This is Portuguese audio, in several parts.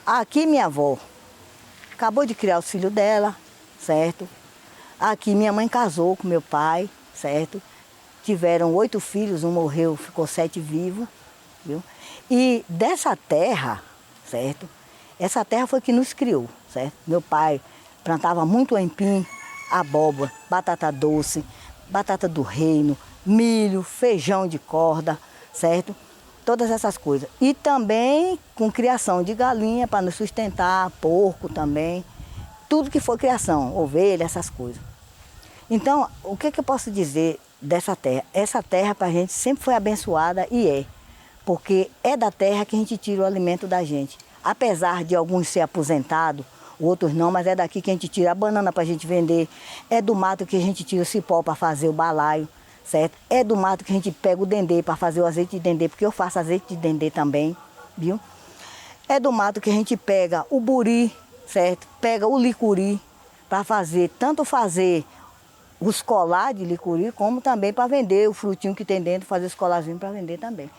Aqui minha avó acabou de criar os filhos dela, certo? Aqui minha mãe casou com meu pai, certo? Tiveram 8 filhos, um morreu, ficou 7 vivos, viu? E dessa terra, certo? Essa terra foi que nos criou, certo? Meu pai plantava muito aipim, abóbora, batata doce, batata do reino, milho, feijão de corda, certo? Todas essas coisas. E também com criação de galinha para nos sustentar, porco também, tudo que for criação, ovelha, essas coisas. Então, o que eu posso dizer dessa terra? Essa terra para a gente sempre foi abençoada e é, porque é da terra que a gente tira o alimento da gente. Apesar de alguns ser aposentados, outros não, mas é daqui que a gente tira a banana para a gente vender, é do mato que a gente tira o cipó para fazer o balaio, certo? É do mato que a gente pega o dendê para fazer o azeite de dendê, porque eu faço azeite de dendê também, viu? É do mato que a gente pega o buri, certo? Pega o licuri para fazer, tanto fazer os colar de licuri, como também para vender o frutinho que tem dentro, fazer os colarzinhos para vender também.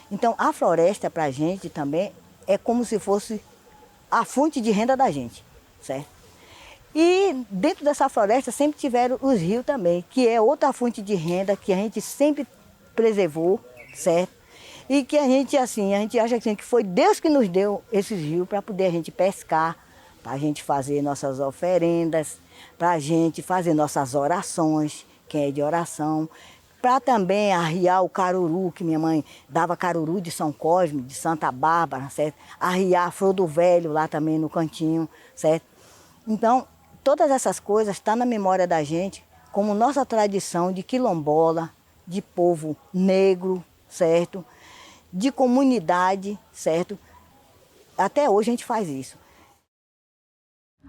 Então, a floresta para a gente também é como se fosse a fonte de renda da gente, certo? E dentro dessa floresta sempre tiveram os rios também, que é outra fonte de renda que a gente sempre preservou, certo? E que a gente, assim, a gente acha assim, que foi Deus que nos deu esses rios para poder a gente pescar, para a gente fazer nossas oferendas, para a gente fazer nossas orações, que é de oração, para também arriar o caruru, que minha mãe dava caruru de São Cosme, de Santa Bárbara, certo? Arriar a flor do velho lá também no cantinho, certo? Então, todas essas coisas estão na memória da gente, como nossa tradição de quilombola, de povo negro, certo? De comunidade, certo? Até hoje a gente faz isso.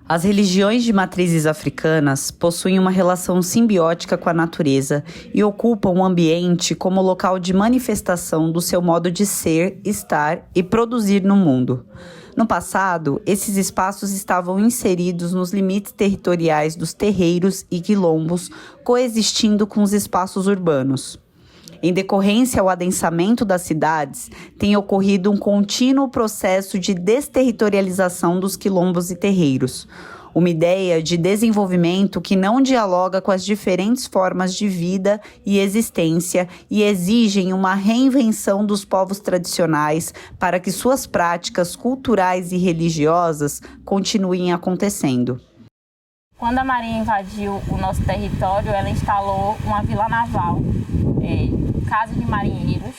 As religiões de matrizes africanas possuem uma relação simbiótica com a natureza e ocupam o ambiente como local de manifestação do seu modo de ser, estar e produzir no mundo. No passado, esses espaços estavam inseridos nos limites territoriais dos terreiros e quilombos, coexistindo com os espaços urbanos. Em decorrência ao adensamento das cidades, tem ocorrido um contínuo processo de desterritorialização dos quilombos e terreiros, uma ideia de desenvolvimento que não dialoga com as diferentes formas de vida e existência e exigem uma reinvenção dos povos tradicionais para que suas práticas culturais e religiosas continuem acontecendo. Quando a Marinha invadiu o nosso território, ela instalou uma vila naval, casa de marinheiros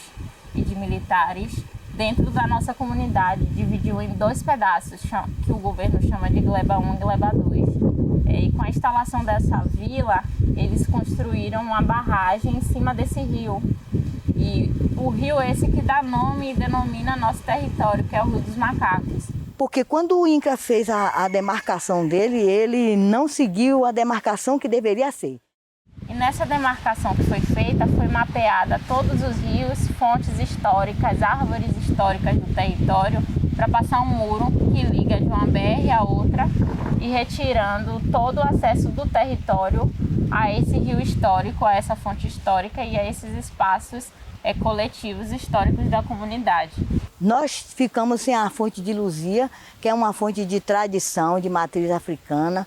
e de militares, dentro da nossa comunidade. Dividiu em 2 pedaços, que o governo chama de Gleba 1 e Gleba 2. E com a instalação dessa vila, eles construíram uma barragem em cima desse rio. E o rio esse que dá nome e denomina nosso território, que é o Rio dos Macacos. Porque quando o INCRA fez a demarcação dele, ele não seguiu a demarcação que deveria ser. E nessa demarcação que foi feita, foi mapeada todos os rios, fontes históricas, árvores históricas do território, para passar um muro que liga de uma BR a outra e retirando todo o acesso do território a esse rio histórico, a essa fonte histórica e a esses espaços coletivos históricos da comunidade. Nós ficamos sem a fonte de Luzia, que é uma fonte de tradição, de matriz africana,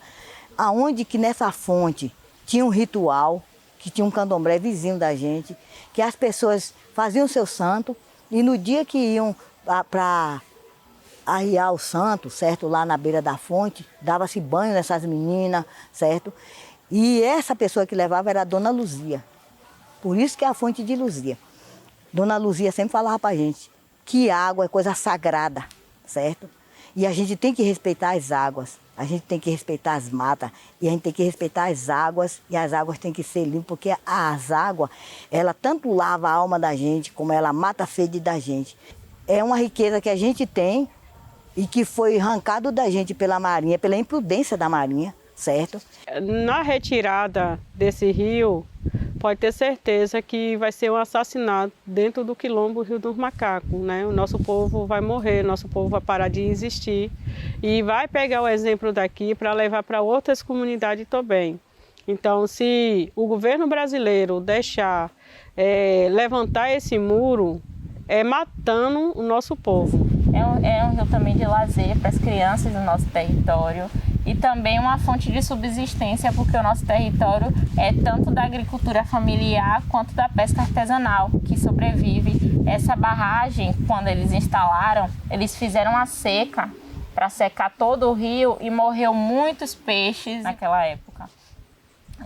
aonde que nessa fonte tinha um ritual, que tinha um candomblé vizinho da gente, que as pessoas faziam seu santo e no dia que iam para arriar o santo, certo, lá na beira da fonte, dava-se banho nessas meninas, certo? E essa pessoa que levava era a Dona Luzia, por isso que é a fonte de Luzia. Dona Luzia sempre falava para a gente que água é coisa sagrada, certo? E a gente tem que respeitar as águas, a gente tem que respeitar as matas, e a gente tem que respeitar as águas, e as águas têm que ser limpas, porque as águas, ela tanto lava a alma da gente, como ela mata a sede da gente. É uma riqueza que a gente tem e que foi arrancado da gente pela Marinha, pela imprudência da Marinha, certo? Na retirada desse rio, pode ter certeza que vai ser um assassinato dentro do quilombo Rio dos Macacos, né? O nosso povo vai morrer, nosso povo vai parar de existir e vai pegar o exemplo daqui para levar para outras comunidades também. Então, se o governo brasileiro deixar levantar esse muro, é matando o nosso povo. É um rio também de lazer para as crianças do nosso território e também uma fonte de subsistência, porque o nosso território é tanto da agricultura familiar quanto da pesca artesanal que sobrevive. Essa barragem, quando eles instalaram, eles fizeram a seca para secar todo o rio e morreu muitos peixes naquela época.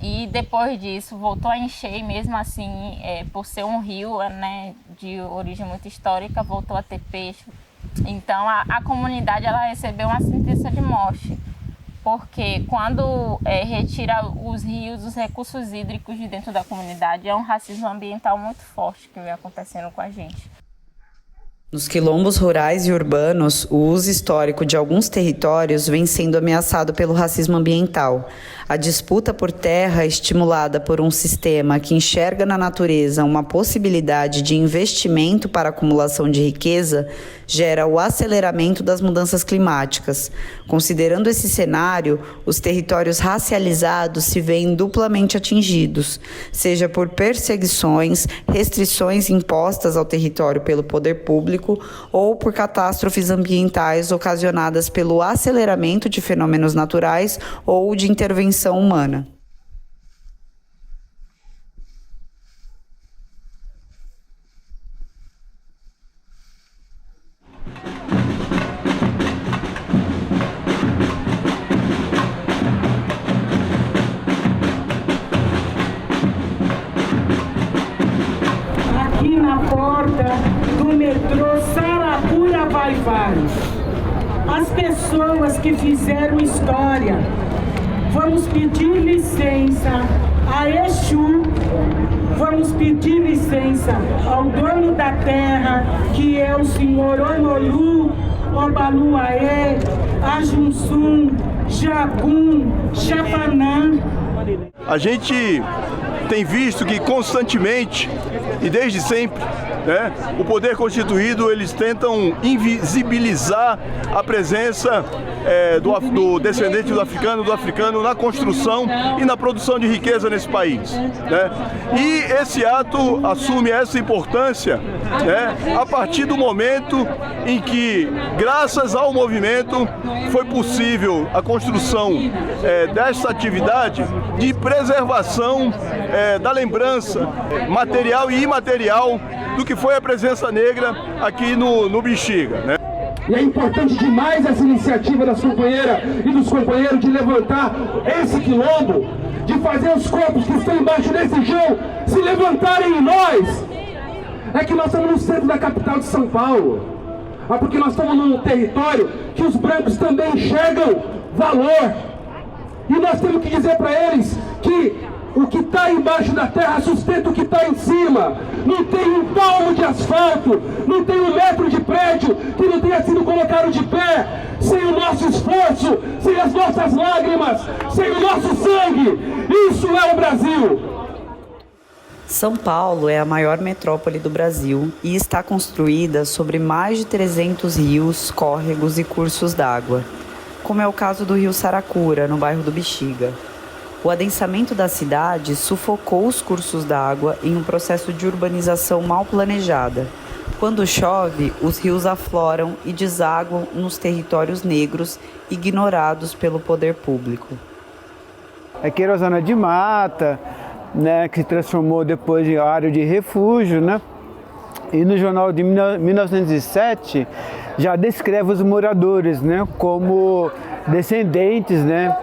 E depois disso voltou a encher, e mesmo assim, por ser um rio, né, de origem muito histórica, voltou a ter peixe. Então a comunidade ela recebeu uma sentença de morte, porque quando retira os rios, os recursos hídricos de dentro da comunidade, é um racismo ambiental muito forte que vem acontecendo com a gente. Nos quilombos rurais e urbanos, o uso histórico de alguns territórios vem sendo ameaçado pelo racismo ambiental. A disputa por terra, estimulada por um sistema que enxerga na natureza uma possibilidade de investimento para a acumulação de riqueza, gera o aceleramento das mudanças climáticas. Considerando esse cenário, os territórios racializados se veem duplamente atingidos, seja por perseguições, restrições impostas ao território pelo poder público, ou por catástrofes ambientais ocasionadas pelo aceleramento de fenômenos naturais ou de intervenção humana. Aqui na porta do metrô Saracura Vai-Vai, as pessoas que fizeram história, vamos pedir licença a Exu, vamos pedir licença ao dono da terra, que é o senhor Onolu, Obaluaê, Ajunsum, Jagum, Chapanã. A gente tem visto que constantemente e desde sempre, né, o poder constituído, eles tentam invisibilizar a presença do descendente do africano na construção e na produção de riqueza nesse país, né? E esse ato assume essa importância, né, a partir do momento em que, graças ao movimento, foi possível a construção dessa atividade de preservação da lembrança material e imaterial do que foi a presença negra aqui no Bexiga, né? E é importante demais essa iniciativa das companheiras e dos companheiros de levantar esse quilombo, de fazer os corpos que estão embaixo desse chão se levantarem em nós. É que nós estamos no centro da capital de São Paulo. É porque nós estamos num território que os brancos também enxergam valor. E nós temos que dizer para eles que o que está embaixo da terra sustenta o que está em cima. Não tem um palmo de asfalto, não tem 1 metro de prédio que não tenha sido colocado de pé, sem o nosso esforço, sem as nossas lágrimas, sem o nosso sangue. Isso é o Brasil. São Paulo é a maior metrópole do Brasil e está construída sobre mais de 300 rios, córregos e cursos d'água, como é o caso do rio Saracura, no bairro do Bexiga. O adensamento da cidade sufocou os cursos d'água em um processo de urbanização mal planejada. Quando chove, os rios afloram e desaguam nos territórios negros ignorados pelo poder público. Aqui era a zona de mata, né, que se transformou depois em área de refúgio, né? E no jornal de 1907 já descreve os moradores, né, como descendentes, né,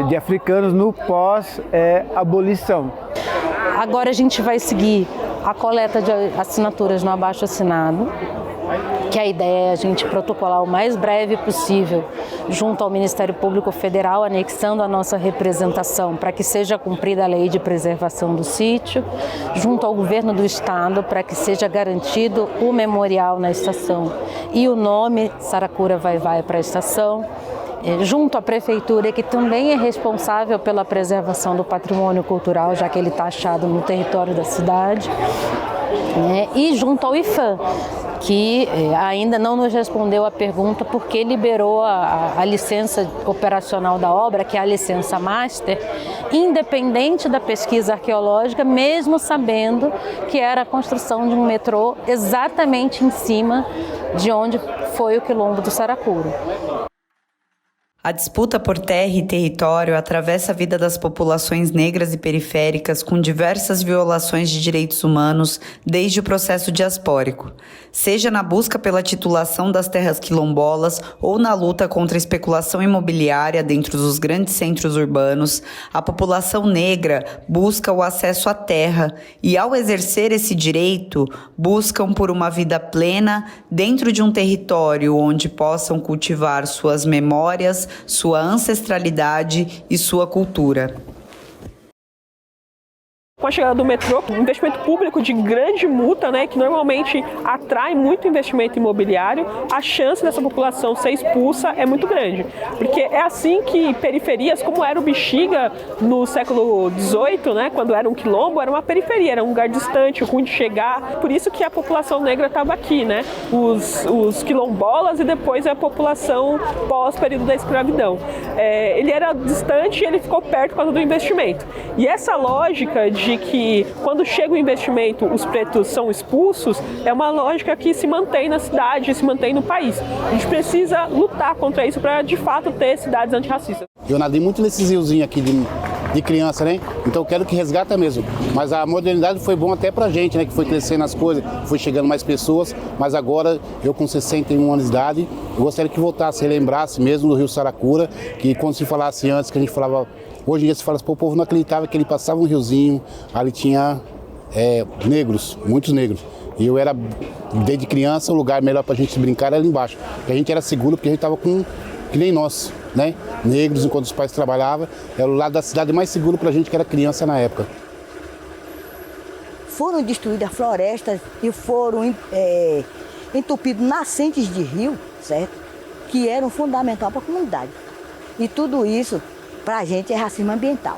de africanos no pós-abolição. Agora a gente vai seguir a coleta de assinaturas no abaixo-assinado, que a ideia é a gente protocolar o mais breve possível junto ao Ministério Público Federal, anexando a nossa representação para que seja cumprida a lei de preservação do sítio, junto ao governo do estado para que seja garantido o memorial na estação e o nome Saracura Vai-Vai para a estação, junto à prefeitura, que também é responsável pela preservação do patrimônio cultural, já que ele está achado no território da cidade, e junto ao IFAM, que ainda não nos respondeu a pergunta porque liberou a licença operacional da obra, que é a licença master, independente da pesquisa arqueológica, mesmo sabendo que era a construção de um metrô exatamente em cima de onde foi o quilombo do Saracura. A disputa por terra e território atravessa a vida das populações negras e periféricas com diversas violações de direitos humanos desde o processo diaspórico, seja na busca pela titulação das terras quilombolas ou na luta contra a especulação imobiliária dentro dos grandes centros urbanos. A população negra busca o acesso à terra e, ao exercer esse direito, buscam por uma vida plena dentro de um território onde possam cultivar suas memórias, sua ancestralidade e sua cultura. Com a chegada do metrô, um investimento público de grande multa, né, que normalmente atrai muito investimento imobiliário, a chance dessa população ser expulsa é muito grande. Porque é assim que periferias, como era o Bexiga no século XVIII, né, quando era um quilombo, era uma periferia, era um lugar distante, ruim de chegar. Por isso que a população negra estava aqui, né, os quilombolas e depois a população pós-período da escravidão. Ele era distante e ele ficou perto por causa do investimento. E essa lógica de que quando chega o investimento os pretos são expulsos, é uma lógica que se mantém na cidade, se mantém no país. A gente precisa lutar contra isso para de fato ter cidades antirracistas. Eu nadei muito nesses riozinhos aqui de criança, né? Então eu quero que resgata mesmo. Mas a modernidade foi bom até pra gente, né? Que foi crescendo as coisas, foi chegando mais pessoas. Mas agora, eu com 61 anos de idade, eu gostaria que voltasse, relembrasse mesmo do Rio Saracura, que quando se falasse antes, que a gente falava... Hoje em dia se fala, o povo não acreditava que ele passava um riozinho, ali tinha negros, muitos negros. E eu era, desde criança, o lugar melhor pra gente brincar era ali embaixo. Porque a gente era seguro, porque a gente tava com, que nem nós, né? Negros, enquanto os pais trabalhavam, era o lado da cidade mais seguro pra gente que era criança na época. Foram destruídas florestas e foram entupidos nascentes de rio, certo? Que eram fundamentais para a comunidade. E tudo isso, para a gente, é racismo ambiental.